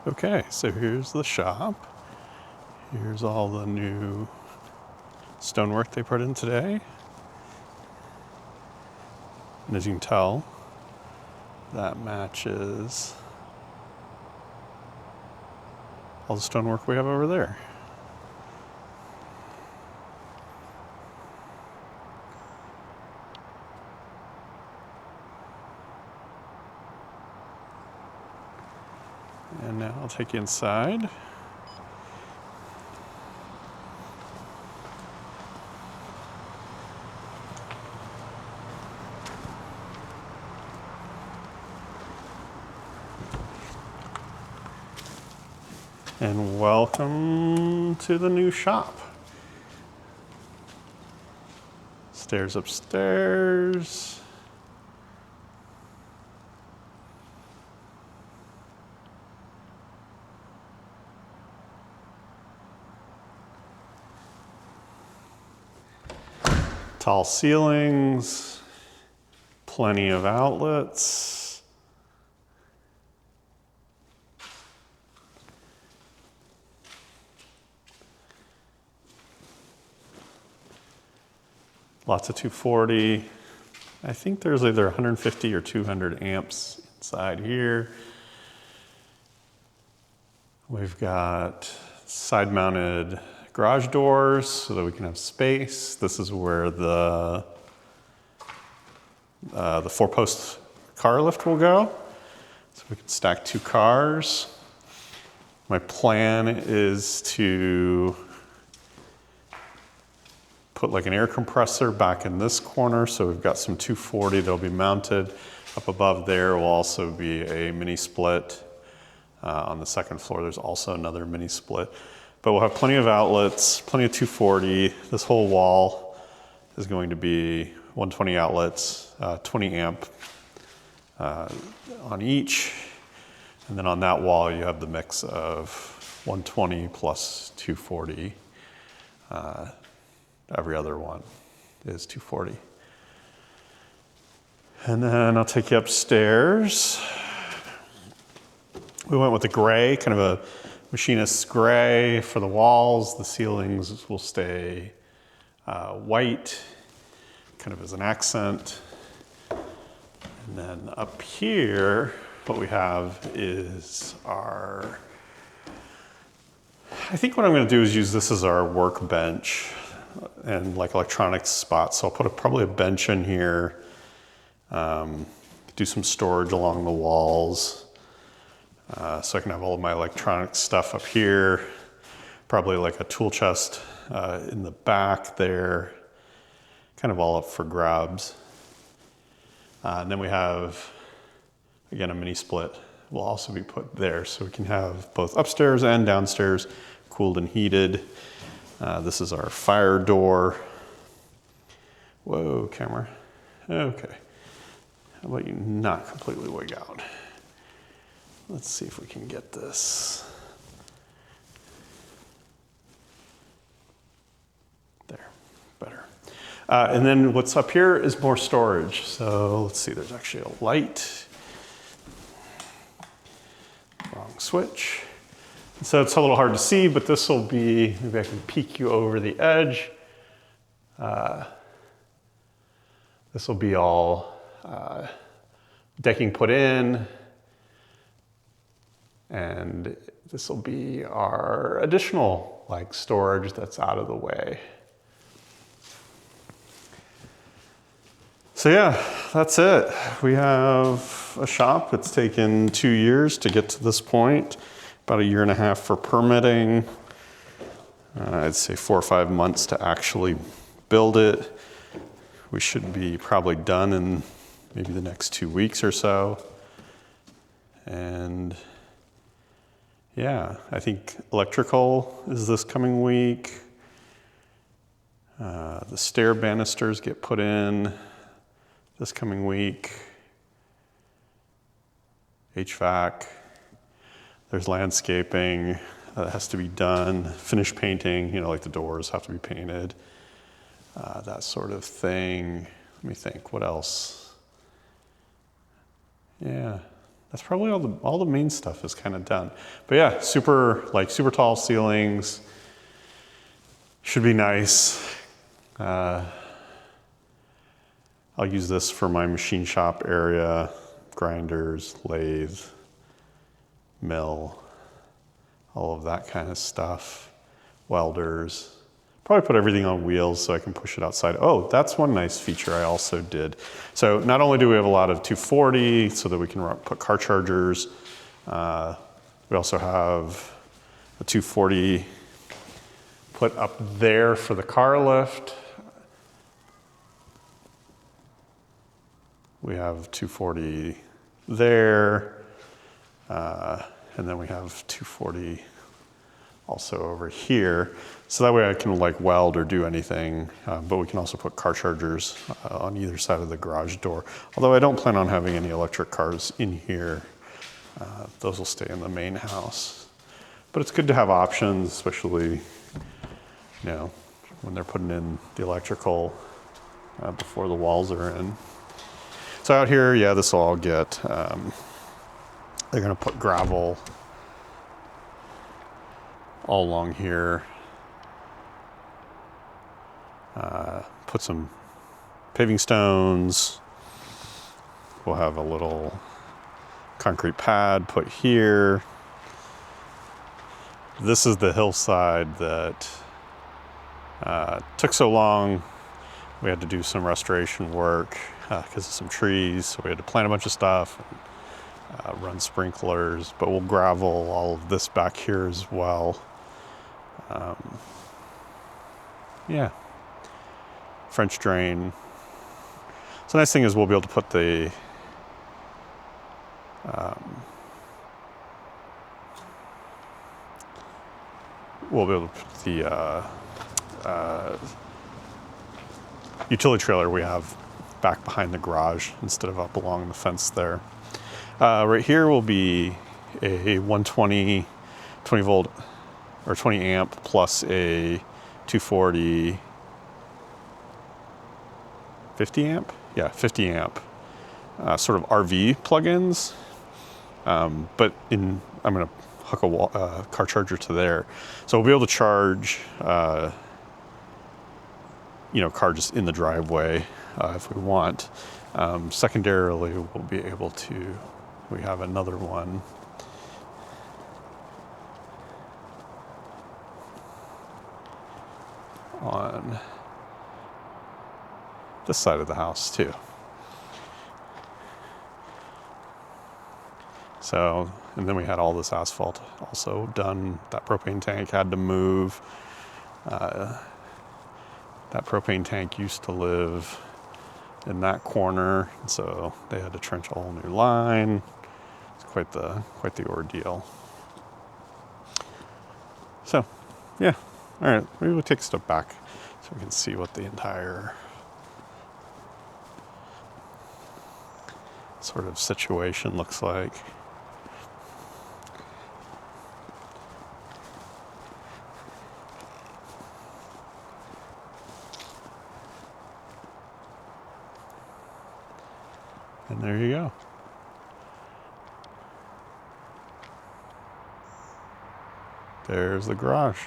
Okay, so here's the shop. Here's all the new stonework they put in today. And as you can tell, that matches all the stonework we have over there. And now I'll take you inside. And welcome to the new shop. Stairs upstairs. Tall ceilings, plenty of outlets. Lots of 240. I think there's either 150 or 200 amps inside here. We've got side-mounted garage doors so that we can have space. This is where the 4-post car lift will go. So we can stack 2 cars. My plan is to put like an air compressor back in this corner. So we've got some 240 that'll be mounted. Up above there will also be a mini split. On the second floor, there's also another mini split. But we'll have plenty of outlets, plenty of 240. This whole wall is going to be 120 outlets, 20 amp on each. And then on that wall, you have the mix of 120 plus 240. Every other one is 240. And then I'll take you upstairs. We went with the gray, kind of a machinist's gray for the walls. The ceilings will stay white, kind of as an accent. And then up here, what we have is our, I think what I'm gonna do is use this as our workbench and like electronics spot. So I'll put probably a bench in here, do some storage along the walls. So I can have all of my electronic stuff up here, probably like a tool chest in the back there, kind of all up for grabs. And then we have, again, a mini split will also be put there. So we can have both upstairs and downstairs cooled and heated. This is our fire door. Whoa, camera. Okay. How about you not completely wig out? Let's see if we can get this. There, better. And then what's up here is more storage. So let's see, there's actually a light. Wrong switch. So it's a little hard to see, but this will be, maybe I can peek you over the edge. This will be all decking put in. And this will be our additional like storage that's out of the way. So yeah, that's it. We have a shop. It's taken 2 years to get to this point, about 1.5 years for permitting. I'd say 4 or 5 months to actually build it. We should be probably done in maybe the next 2 weeks or so. And yeah, I think electrical is this coming week. The stair banisters get put in this coming week. HVAC. There's landscaping that has to be done. Finish painting, you know, like the doors have to be painted. That sort of thing. Let me think, what else? Yeah, that's probably all the main stuff is kind of done. But yeah, super tall ceilings. Should be nice. I'll use this for my machine shop area, grinders, lathe, mill, all of that kind of stuff, welders. Probably put everything on wheels so I can push it outside. Oh, that's one nice feature I also did. So not only do we have a lot of 240 so that we can put car chargers, we also have a 240 put up there for the car lift. We have 240 there, and then we have 240 also over here. So that way I can like weld or do anything, but we can also put car chargers on either side of the garage door. Although I don't plan on having any electric cars in here. Those will stay in the main house. But it's good to have options, especially, you know, when they're putting in the electrical before the walls are in. So out here, yeah, this will all get, they're gonna put gravel all along here. Put some paving stones. We'll have a little concrete pad put here. This is the hillside that took so long. We had to do some restoration work because of some trees. So we had to plant a bunch of stuff, and, run sprinklers, but we'll gravel all of this back here as well. Yeah. French drain. So the nice thing is we'll be able to put the utility trailer we have back behind the garage instead of up along the fence there. Right here will be a 120 20 volt or 20 amp plus a 240 50 amp? Yeah, 50 amp sort of RV plugins. But I'm gonna hook a car charger to there. So we'll be able to charge, car just in the driveway if we want. Secondarily, we'll be able to, we have another one. On this side of the house too. So, and then we had all this asphalt also done. That propane tank had to move. That propane tank used to live in that corner, so they had to trench a whole new line. It's quite the ordeal. So, yeah. All right, maybe we'll take a step back so we can see what the entire sort of situation looks like. And there you go. There's the garage.